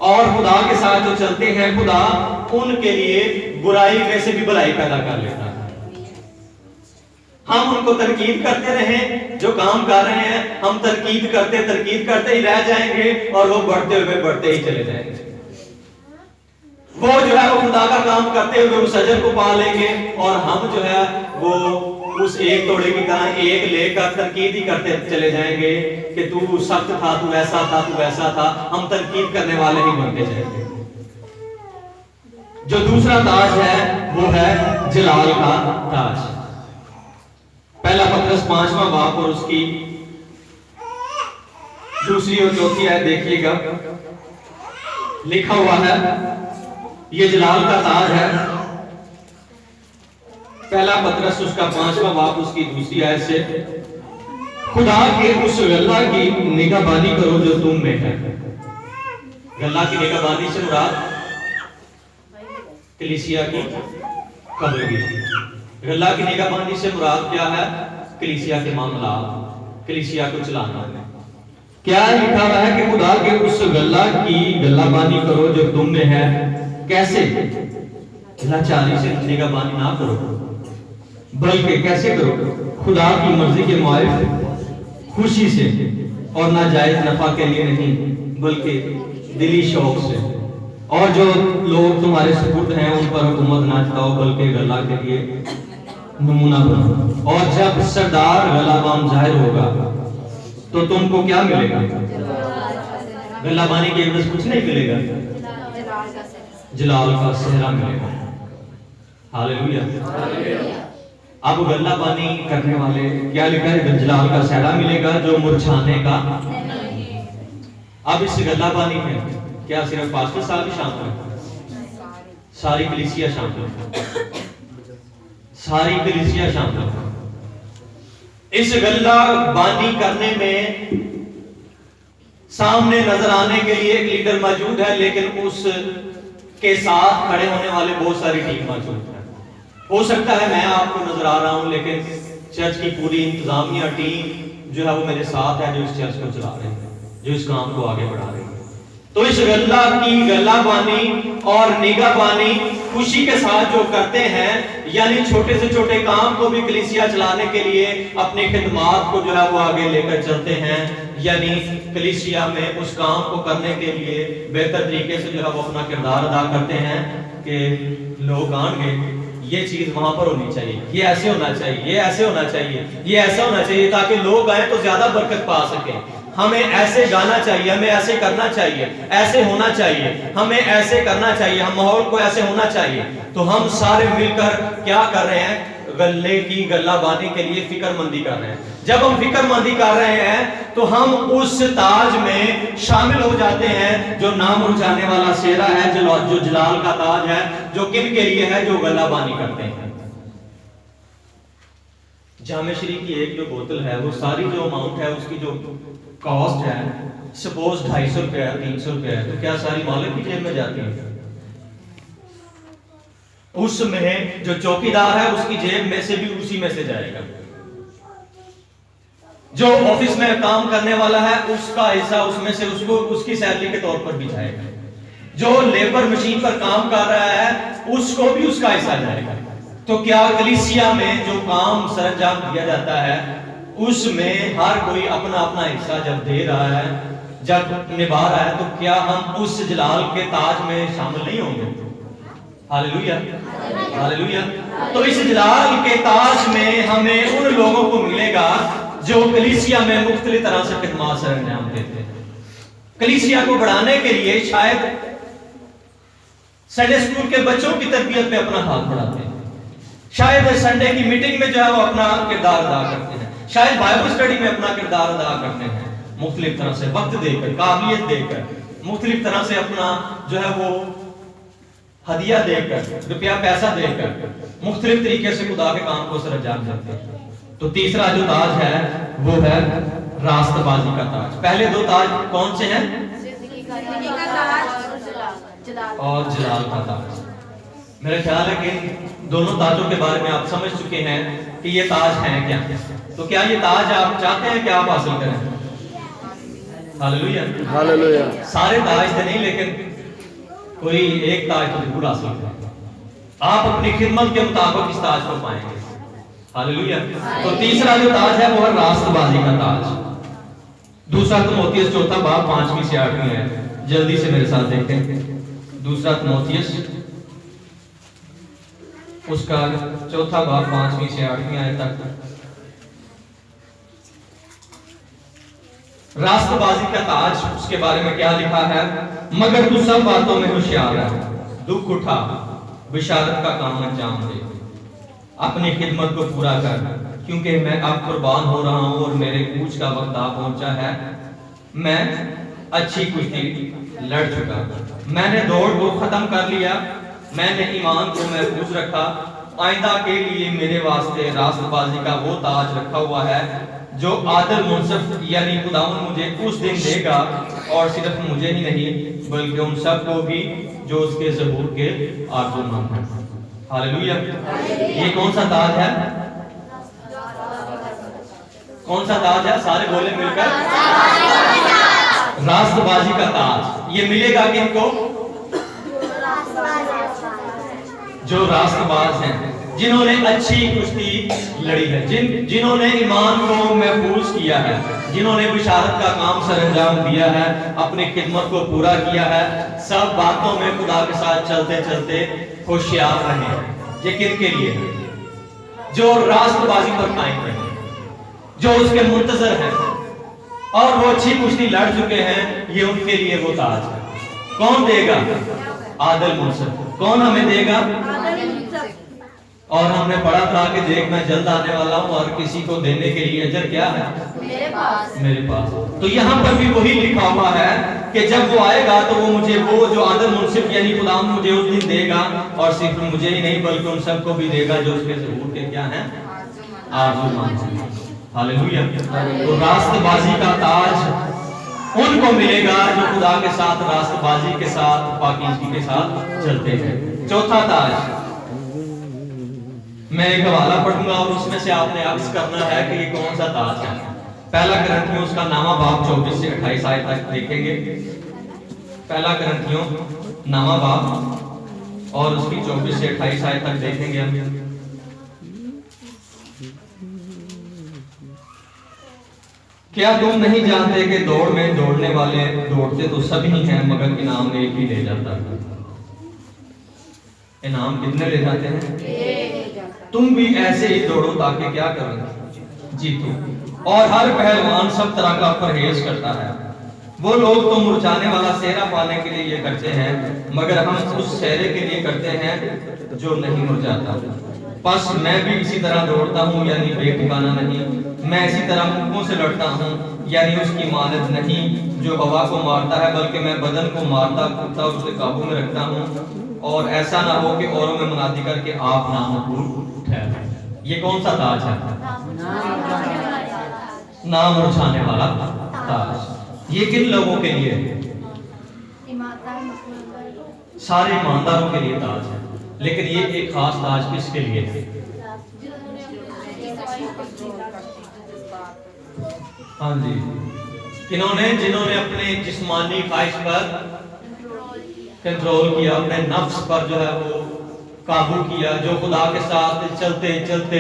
اور خدا کے ساتھ جو چلتے ہیں خدا ان کے لیے برائی میں سے بھی بھلائی پیدا کر لیتا ہے. ہم ان کو تنقید کرتے رہیں جو کام کر رہے ہیں، ہم تنقید کرتے ہی رہ جائیں گے اور وہ بڑھتے ہی چلے جائیں گے. وہ جو ہے وہ خدا کا کام کرتے ہوئے اس اجر کو پا لیں گے، اور ہم جو ہے وہ اس ایک توڑے کی طرح ایک لے کر تنقید ہی کرتے چلے جائیں گے کہ تو سخت تھا، تو ایسا تھا، تو ویسا تھا. ہم تنقید کرنے والے ہی بنتے جائیں گے. جو دوسرا تاج ہے وہ ہے جلال کا تاج. پہلا پترس 5واں باب اور اس کی دوسری اور چوتھی آیت دیکھیے گا. لکھا ہوا ہے یہ جلال کا تاج ہے. پہلا پترس اس کا 5واں باب اس کی دوسری آیت سے، خدا کے اس غلہ کی نگہبانی کرو جو تم میں ہے. غلہ کی نگہبانی سے مراد کلیسیا کی قبرگیری. غلہ کی نگہبانی سے مراد کیا ہے؟ کلیسیا کے معاملات، کلیسیا کو چلانا. کیا لکھا ہوا ہے کہ خدا کے اس غلہ کی غلہ بانی کرو جو تم میں ہے. کیسے؟ لاچاری سے نگہبانی نہ کرو، بلکہ کیسے کرو؟ خدا کی مرضی کے موافق خوشی سے، اور ناجائز نفع کے لیے نہیں بلکہ دلی شوق سے. اور جو لوگ تمہارے سپرد ہیں ان پر حکومت نہ چلاؤ بلکہ غلہ کے لیے نمونہ بنو. اور جب سردار غلہ بان ظاہر ہوگا تو تم کو کیا ملے گا؟ غلہ بانی کے عوض کچھ نہیں ملے گا، جلال کا صحرا ملے گا. ہاللویا. اب غلہ بانی کرنے والے کیا لکھا ہے؟ جلال کا صحرا ملے گا جو مرجھانے کا. اب اس غلہ بانی میں کیا صرف پاسٹر صاحب ہی شامل ہیں؟ ساری کلیسیا شامل ہے، ساری کلیسیا شامل ہے. اس غلہ بانی کرنے میں سامنے نظر آنے کے لیے ایک لیڈر موجود ہے، لیکن اس کے ساتھ کھڑے ہونے والے بہت ساری ٹیم موجود ہیں. ہو سکتا ہے میں آپ کو نظر آ رہا ہوں، لیکن چرچ کی پوری انتظامیہ ٹیم جو ہے وہ میرے ساتھ ہے، جو اس چرچ کو چلا رہے ہیں، جو اس کام کو آگے بڑھا رہے ہیں. تو اس غلہ کی غلہ بانی اور نگاہ بانی خوشی کے ساتھ جو کرتے ہیں، یعنی چھوٹے سے چھوٹے کام کو بھی کلیسیا چلانے کے لیے اپنی خدمات کو جو ہے وہ آگے لے کر چلتے ہیں، یعنی کلیسیا میں اس کام کو کرنے کے لیے بہتر طریقے سے جو ہے وہ اپنا کردار ادا کرتے ہیں کہ لوگ آن گے یہ چیز وہاں پر ہونی چاہیے، یہ ایسے ہونا چاہیے، یہ ایسے ہونا چاہیے، یہ ایسا ہونا چاہیے تاکہ لوگ آئیں تو زیادہ برکت پا سکیں. ہمیں ایسے گانا چاہیے، ہمیں ایسے کرنا چاہیے، ایسے ہونا چاہیے، ہمیں ایسے کرنا چاہیے، ہم ماحول کو ایسے ہونا چاہیے. تو ہم سارے مل کر کیا کر رہے ہیں؟ غلے کی غلہ بانی کے لیے فکر مندی کر رہے ہیں. جب ہم فکر مندی کر رہے ہیں تو ہم اس تاج میں شامل ہو جاتے ہیں جو نام مرجھانے والا سہرا ہے، جو جلال کا تاج ہے، جو کن کے لیے ہے؟ جو غلہ بانی کرتے ہیں. جامع شریف کی ایک جو بوتل ہے، وہ ساری جو اماؤنٹ ہے اس کی جو کاسٹ ہے، سپوز 250 روپے ہے، 300 روپے ہے، تو کیا ساری مالک کی جیب میں جاتی ہے؟ اس میں جو چوکیدار ہے اس کی جیب میں سے بھی اسی میں سے جائے گا. جو آفس میں کام کرنے والا ہے اس کا حصہ اس میں سے اس کو اس کی سیلری کے طور پر بھی جائے گا. جو لیبر مشین پر کام کر رہا ہے اس کو بھی اس کا حصہ جائے گا۔ تو کیا کلیسیا میں جو کام سر انجام دیا جاتا ہے اس میں ہر کوئی اپنا اپنا حصہ جب دے رہا ہے، جب نبھا رہا ہے، تو کیا ہم اس جلال کے تاج میں شامل نہیں ہوں گے؟ ہاللیلویہ، ہاللیلویہ۔ تو اس جلال کے تاج میں ہمیں ان لوگوں کو ملے گا جو کلیسیا میں مختلف طرح سے خدمات سر انجام دیتے ہیں۔ کلیسیا کو بڑھانے کے لیے شاید سنڈے اسکول کے بچوں کی تربیت میں اپنا ہاتھ بڑھاتے ہیں، شاید سنڈے کی میٹنگ میں جو ہے وہ اپنا کردار ادا کرتے ہیں، شاید بائبل اسٹڈی میں اپنا کردار ادا کرتے ہیں، مختلف طرح سے وقت دے کر، قابلیت دے کر، مختلف طرح سے اپنا جو ہے وہ ہدیہ دے کر، روپیہ پیسہ دے کر، مختلف طریقے سے خدا کے کام کو سر انجام دیتے ہیں۔ تو تیسرا جو تاج ہے وہ ہے راست بازی کا تاج۔ پہلے دو تاج کون سے ہیں؟ اور جلال کا تاج۔ میرا خیال ہے کہ دونوں تاجوں کے بارے میں آپ سمجھ چکے ہیں کہ یہ تاج ہیں کیا۔ تو کیا یہ تاج آپ چاہتے ہیں کہ آپ حاصل کریں؟ ہاللیلویہ، ہاللیلویہ۔ سارے تاج تو نہیں، لیکن کوئی ایک تاج تو ضرور حاصل کریں۔ آپ اپنی خدمت کے مطابق اس تاج کو پائیں گے۔ ہاللیلویہ۔ تو تیسرا جو تاج ہے وہ ہے راست بازی کا تاج۔ دوسرا تimotheus چوتھا باب 5ویں سے 8ویں ہے، جلدی سے میرے ساتھ دیکھیں۔ دوسرا تimotheus اس کا چوتھا باب 5ویں سے 8ویں آیت تک۔ راست بازی کا تاج، اس کے بارے میں کیا لکھا ہے؟ مگر تو سب باتوں میں ہوشیار ہے، دکھ اٹھا، بشارت کا کام انجام دے، اپنی خدمت کو پورا کر، کیونکہ میں اب قربان ہو رہا ہوں اور میرے کوچ کا وقت آ پہنچا ہے۔ میں اچھی کشتی لڑ چکا، میں نے دوڑ کو ختم کر لیا، میں نے ایمان کو محفوظ رکھا۔ آئندہ کے لیے میرے واسطے راست بازی کا وہ تاج رکھا ہوا ہے جو عادل منصف یعنی خداوند مجھے اس دن دے گا، اور صرف مجھے ہی نہیں بلکہ ان سب کو بھی جو اس کے ظہور کے آرزومند ہیں۔ ہاللیلویہ۔ یہ کون سا تاج ہے؟ کون سا تاج ہے؟ سارے بولے مل کر، راست بازی کا تاج۔ یہ ملے گا کن کو؟ جو راست باز ہیں، جنہوں نے اچھی کشتی لڑی ہے، جنہوں نے ایمان کو محفوظ کیا ہے، جنہوں نے بشارت کا کام سر انجام دیا ہے، اپنی خدمت کو پورا کیا ہے، سب باتوں میں خدا کے ساتھ چلتے چلتے ہوشیار رہے۔ یہ کن کے لیے ہے؟ جو راست بازی پر قائم رہے، جو اس کے منتظر ہیں اور وہ اچھی کشتی لڑ چکے ہیں، یہ ان کے لیے وہ تاج ہے۔ کون دے گا؟ عادل منصف۔ کون ہمیں دے گا؟ اور ہم نے پڑھا تھا کہ دیکھ میں جلد آنے والا ہوں اور کسی کو دینے کے لیے اجر کیا ہے؟ میرے پاس۔ تو یہاں پر بھی وہی لکھا ہوا ہے کہ جب وہ آئے گا تو وہ مجھے وہ جو عادل منصف یعنی خدا مجھے اس دن دے گا، اور صرف مجھے ہی نہیں بلکہ ان سب کو بھی دے گا جو اس کے ظہور کے کیا ہیں؟ آرزومند ہیں۔ ہاللیلویہ۔ تو راست بازی کا تاج ان کو ملے گا جو خدا کے ساتھ راست بازی کے ساتھ پاکیزگی کے ساتھ چلتے ہیں۔ چوتھا تاج، میں ایک حوالہ پڑھوں گا اور اس میں سے آپ نے عکس کرنا ہے کہ یہ کون سا تاج ہے۔ پہلا کرنتھیوں اس کا نامہ باب 24 سے 28 آیت تک دیکھیں گے۔ پہلا کرنتھیوں نامہ باب اور اس کی 24 سے 28 آیت تک دیکھیں گے ہم۔ کیا تم نہیں جانتے کہ دوڑ میں دوڑنے والے دوڑتے تو سبھی ہیں مگر انعام ایک ہی لے جاتا ہے؟ انعام کتنے لے جاتے ہیں؟ تم بھی ایسے ہی دوڑو تاکہ کیا کرو؟ جیتو۔ اور ہر پہلوان سب طرح کا پرہیز کرتا ہے۔ وہ لوگ تو مرجھانے والا سہرا پانے کے لیے یہ کرتے ہیں، مگر ہم اس سہرے کے لیے کرتے ہیں جو نہیں مرجھاتا۔ پس میں بھی اسی طرح دوڑتا ہوں یعنی بے ٹھکانہ نہیں، میں اسی طرح منہوں سے لڑتا ہوں یعنی اس کی مانند نہیں جو ہوا کو مارتا ہے، بلکہ میں بدن کو مارتا کودتا اور اسے قابو میں رکھتا ہوں، اور ایسا نہ ہو کہ اوروں میں منادی کر کے آپ نامقبول ٹھہریں۔ یہ کون سا تاج ہے؟ نام مرجھانے والا تاج۔ یہ کن لوگوں کے لیے ہے؟ سارے ایمانداروں کے لیے تاج ہے، لیکن یہ ایک خاص تاج کس کے لیے ہے؟ ہاں جی، جنہوں نے اپنے جسمانی خواہش پر کنٹرول کیا، اپنے نفس پر جو ہے وہ قابو کیا، جو خدا کے ساتھ چلتے چلتے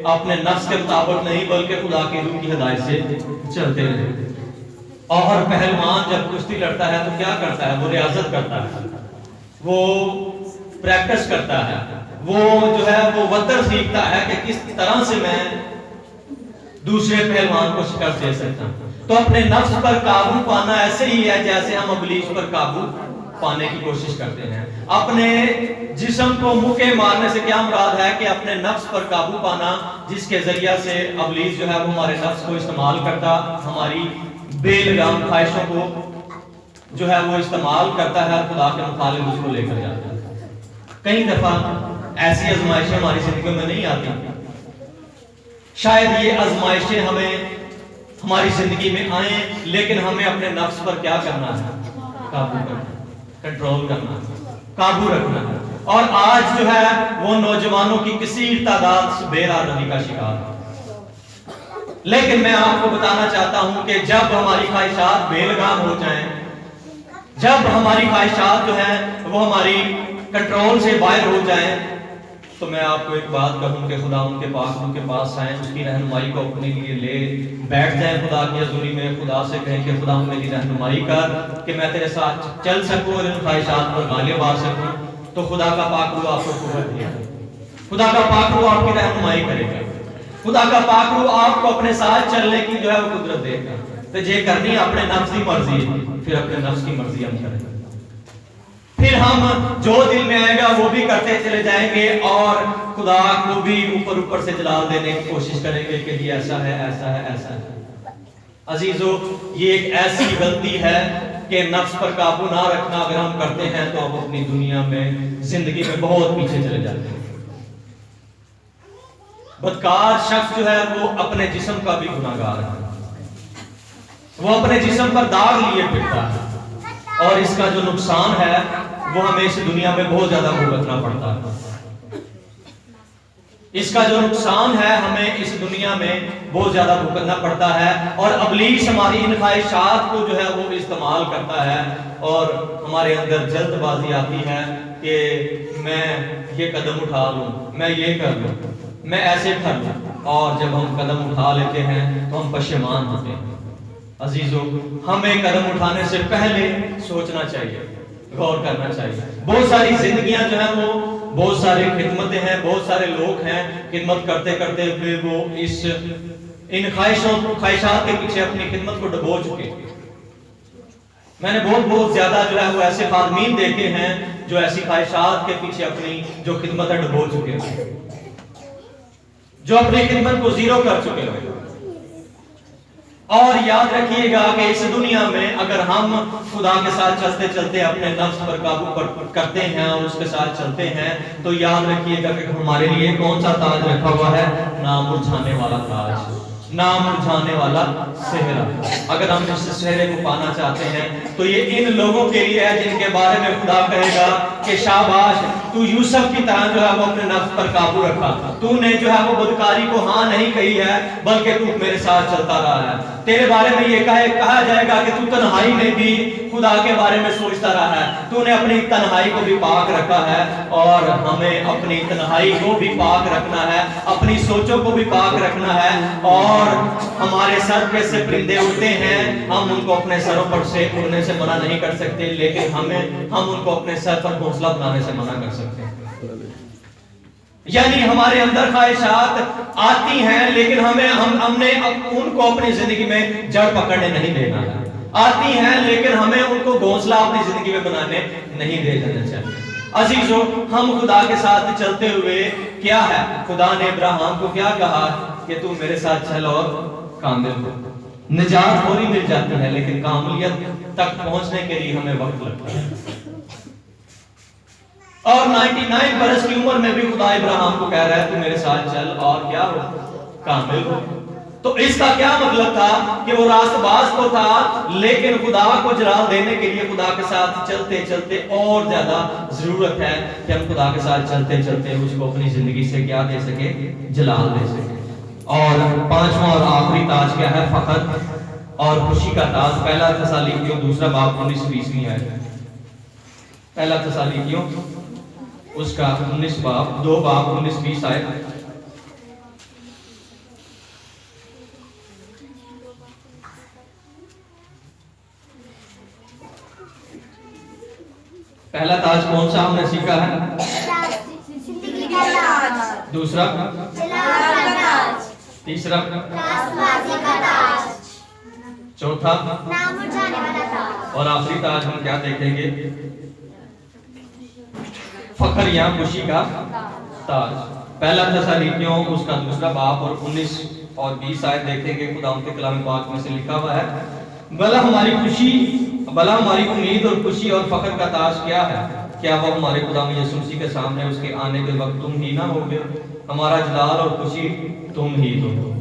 اپنے نفس کے مطابق نہیں بلکہ خدا کی روح کی ہدایت سے چلتے رہے۔ اور پہلوان جب کشتی لڑتا ہے تو کیا کرتا ہے؟ وہ ریاضت کرتا ہے، وہ پریکٹس کرتا ہے، وہ جو ہے وہ وتر سیکھتا ہے کہ کس طرح سے میں دوسرے پہلوان کو شکست دے سکتا ہوں۔ تو اپنے نفس پر قابو پانا ایسے ہی ہے جیسے ہم ابلیس پر قابو پانے کی کوشش کرتے ہیں۔ اپنے جسم کو مکے مارنے سے کیا مراد ہے کہ اپنے نفس پر قابو پانا، جس کے ذریعہ سے ابلیس جو ہے وہ ہمارے نفس کو استعمال کرتا، ہماری بے لگام خواہشوں کو جو ہے وہ استعمال کرتا ہے اور خدا کے مخالف اس کو لے کر جاتا ہے۔ کئی دفعہ ایسی آزمائشیں ہماری زندگی میں نہیں آتی، شاید یہ آزمائشیں ہمیں ہماری زندگی میں آئیں، لیکن ہمیں اپنے نفس پر کیا کرنا ہے؟ قابو کرنا، کنٹرول کرنا، قابو رکھنا ہے۔ اور آج جو ہے وہ نوجوانوں کی کثیر تعداد بے راہی کا شکار ہے۔ لیکن میں آپ کو بتانا چاہتا ہوں کہ جب ہماری خواہشات بے لگام ہو جائیں، جب ہماری خواہشات جو ہیں وہ ہماری کنٹرول سے باہر ہو جائیں، تو میں آپ کو ایک بات کہوں کہ خدا ان کے پاک ان کے پاس آئیں، اس کی رہنمائی کو اپنے لیے لے بیٹھ جائیں خدا کی حضوری میں، خدا سے کہیں کہ خدا میری رہنمائی کر کہ میں تیرے ساتھ چل سکوں اور ان خواہشات پر غالب آ سکوں۔ تو خدا کا پاک روح آپ کو قوت دے گا، خدا کا پاک روح آپ کی رہنمائی کرے گا، خدا کا پاک روح آپ کو اپنے ساتھ چلنے کی جو ہے وہ قدرت دے گا۔ تو یہ کرنی ہے اپنے نفس کی مرضی، پھر اپنے نفس کی مرضی ہم کریں، پھر ہم جو دل میں آئے گا وہ بھی کرتے چلے جائیں گے اور خدا کو بھی اوپر اوپر سے جلال دینے کی کوشش کریں گے کہ یہ ایسا ہے، ایسا ہے، ایسا ہے۔ عزیزو، یہ ایک ایسی غلطی ہے کہ نفس پر قابو نہ رکھنا اگر ہم کرتے ہیں تو ہم اپنی دنیا میں زندگی میں بہت پیچھے چلے جاتے ہیں۔ بدکار شخص جو ہے وہ اپنے جسم کا بھی گناہگار ہے، وہ اپنے جسم پر داغ لیے پھرتا ہے، اور اس کا جو نقصان ہے وہ ہمیں اس دنیا میں بہت زیادہ بھگتنا پڑتا ہے۔ اس کا جو نقصان ہے ہمیں اس دنیا میں بہت زیادہ بھگتنا پڑتا ہے، اور ابلیس ہماری ان خواہشات کو جو ہے وہ استعمال کرتا ہے، اور ہمارے اندر جلد بازی آتی ہے کہ میں یہ قدم اٹھا لوں، میں یہ کر لوں، میں ایسے کر لوں، اور جب ہم قدم اٹھا لیتے ہیں تو ہم پشیمان ہوتے ہیں۔ عزیزو، ہمیں قدم اٹھانے سے پہلے سوچنا چاہیے، غور کرنا چاہیے۔ بہت ساری زندگیاں جو ہیں وہ بہت ساری خدمتیں ہیں، بہت سارے لوگ ہیں، خدمت کرتے کرتے ہوئے وہ ان خواہشات کے پیچھے اپنی خدمت کو ڈبو چکے۔ میں نے بہت زیادہ جو ہے وہ ایسے خادمین دیکھے ہیں جو ایسی خواہشات کے پیچھے اپنی جو خدمت ہے ڈبو چکے ہیں، جو اپنی خدمت کو زیرو کر چکے ہیں۔ اور یاد رکھیے گا کہ اس دنیا میں اگر ہم خدا کے ساتھ چلتے چلتے اپنے نفس پر قابو کرتے ہیں اور اس کے ساتھ چلتے ہیں، تو یاد رکھیے گا کہ ہمارے لیے کون سا تاج رکھا ہوا ہے؟ نہ مرجھانے والا تاج، نہ مرجھانے والا سہرا۔ اگر ہم اس سہرے کو پانا چاہتے ہیں تو یہ ان لوگوں کے لیے ہے جن کے بارے میں خدا کہے گا کہ شاباش، تو یوسف کی طرح جو ہے وہ اپنے نفس پر قابو رکھا، تو نے جو ہے وہ بدکاری کو ہاں نہیں کہی ہے بلکہ تو میرے ساتھ چلتا رہا ہے۔ تیرے بارے میں یہ کہا جائے گا کہ تو تنہائی میں بھی خدا کے بارے میں سوچتا رہا ہے، تو نے اپنی تنہائی کو بھی پاک رکھا ہے، اور ہمیں اپنی تنہائی کو بھی پاک رکھنا ہے، اپنی سوچوں کو بھی پاک رکھنا ہے۔ اور ہمارے سر پہ سے پرندے اڑتے ہیں، ہم ان کو اپنے سروں پر سے اڑنے سے منع نہیں کر سکتے، لیکن ہم ان کو اپنے سر پر گھونسلہ بنانے سے منع کر سکتے ہیں۔ یعنی ہمارے اندر خواہشات آتی ہیں، لیکن ہم نے ان کو اپنی زندگی میں جڑ پکڑنے نہیں دینا ہے۔ آتی ہیں لیکن ہمیں ان کو گھونسلہ اپنی زندگی میں بنانے نہیں دے دینا چاہیے۔ عزیزو، ہم خدا کے ساتھ چلتے ہوئے کیا ہے، خدا نے ابراہیم کو کیا کہا کہ تو میرے ساتھ چل اور کامل ہو۔ نجات فوری مل جاتی ہے لیکن کاملیت تک پہنچنے کے لیے ہمیں وقت لگتا ہے، اور 99 برس کی عمر میں بھی خدا ابراہیم کو کہہ رہا ہے تو میرے ساتھ چل اور کیا ہو، کامل ہو۔ تو اس کا کیا مطلب تھا کہ وہ راست باز تو تھا، لیکن خدا کو جلال دینے کے لیے خدا کے ساتھ چلتے چلتے اور زیادہ ضرورت ہے کہ ہم خدا کے ساتھ چلتے چلتے اس کو اپنی زندگی سے کیا دے سکے، جلال دے سکے۔ اور پانچواں اور آخری تاج کیا ہے؟ فخر اور خوشی کا تاج۔ پہلا تسالیکیوں 2 باب 19-20 ہے۔ پہلا تسالونیکیوں اس کا 19 باب 2 باب 19-20 آیت. پہلا تاج کون سا ہم نے سیکھا ہے؟ زندگی کا تاج. دوسرا جلال کا تاج. تیسرا راست بازی کا تاج. چوتھا نام اٹھانے والا تاج. اور آخری تاج ہم کیا دیکھیں گے؟ فخر یا خوشی کا تاج. پہلا تسالونیکیوں اس کا 2 باب اور 19 اور 20 آیت دیکھیں گے. خدا کے کلام پاک میں سے لکھا ہوا ہے، بھلا ہماری امید اور خوشی اور فخر کا تاج کیا ہے؟ کیا وہ ہمارے خدا یسوع مسیح کے سامنے اس کے آنے کے وقت تم ہی نہ ہوگے؟ ہمارا جلال اور خوشی تم ہی ہو.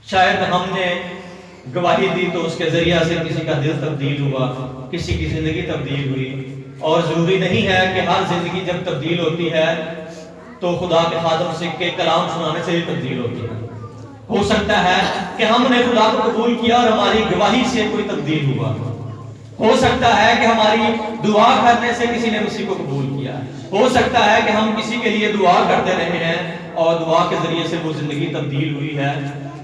شاید ہم نے گواہی دی تو اس کے ذریعہ سے کسی کا دل تبدیل ہوا، کسی کی زندگی تبدیل ہوئی. اور ضروری نہیں ہے کہ ہر زندگی جب تبدیل ہوتی ہے تو خدا کے خادم سے کے کلام سنانے سے ہی تبدیل ہوتی ہے. ہو سکتا ہے کہ ہم نے خدا کو قبول کیا اور ہماری گواہی سے کوئی تبدیل ہوا. ہو سکتا ہے کہ ہماری دعا کرنے سے کسی نے مسیح کو قبول کیا. ہو سکتا ہے کہ ہم کسی کے لیے دعا کرتے رہے ہیں اور دعا کے ذریعے سے وہ زندگی تبدیل ہوئی ہے،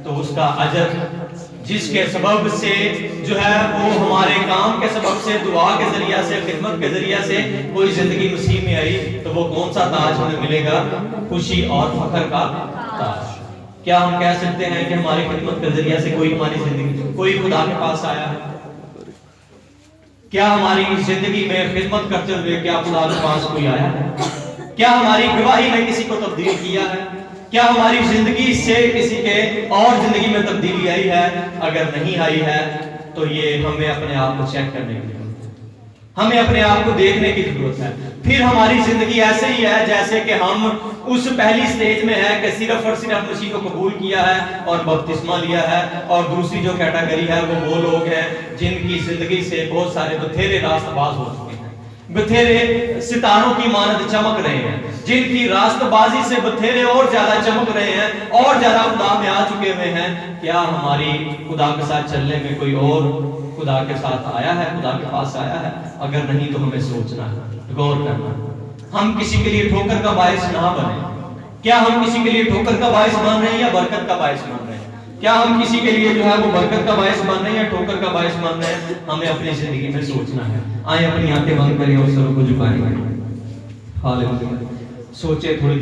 تو اس کا اجر جس کے سبب سے جو ہے وہ ہمارے کام کے سبب سے، دعا کے ذریعہ سے، خدمت کے ذریعہ سے کوئی زندگی مسیح میں آئی، تو وہ کون سا تاج ہمیں ملے گا؟ خوشی اور فخر کا تاج. کیا ہم کہہ سکتے ہیں کہ ہماری خدمت کے ذریعہ سے کوئی ہماری زندگی کوئی خدا کے پاس آیا ہے؟ کیا ہماری زندگی میں خدمت کرتے ہوئے کیا خدا کے پاس کوئی آیا ہے؟ کیا ہماری گواہی نے کسی کو تبدیل کیا ہے؟ کیا ہماری زندگی سے کسی کے اور زندگی میں تبدیلی آئی ہے؟ اگر نہیں آئی ہے تو یہ ہمیں اپنے آپ کو چیک کرنے کی ضرورت ہے، ہمیں اپنے آپ کو دیکھنے کی ضرورت ہے. پھر ہماری زندگی ایسے ہی ہے جیسے کہ ہم اس پہلی سٹیج میں ہے کہ صرف اور صرف مسیح کو قبول کیا ہے اور بپتسمہ لیا ہے. اور دوسری جو کیٹیگری ہے وہ لوگ ہیں جن کی زندگی سے بہت سارے بتھیرے راست باز ہو چکے ہیں، بتھیرے ستاروں کی مانند چمک رہے ہیں، جن کی راست بازی سے بتھیرے اور زیادہ چمک رہے ہیں اور زیادہ خدا میں آ چکے ہوئے ہیں. کیا ہماری خدا کے ساتھ چلنے میں کوئی اور خدا کے ساتھ آیا ہے، خدا کے پاس آیا ہے؟ اگر نہیں تو ہمیں سوچنا ہے، غور کرنا ہے. ہم کسی کے لیے ٹھوکر کا باعث نہ بنیں. کیا ہم کسی کے لیے ٹھوکر کا باعث بن رہے ہیں یا برکت کا باعث بن رہے ہیں؟ کیا ہم کسی کے لیے جو ہے وہ برکت کا باعث بن رہے ہیں یا ٹھوکر کا باعث بن رہے ہیں؟ ہمیں اپنی زندگی میں سوچنا ہے. آئیں اپنی آنکھیں بند کریں اور سروں کو جھکائیں. ہاللیلویا. سوچیں تھوڑی دیر.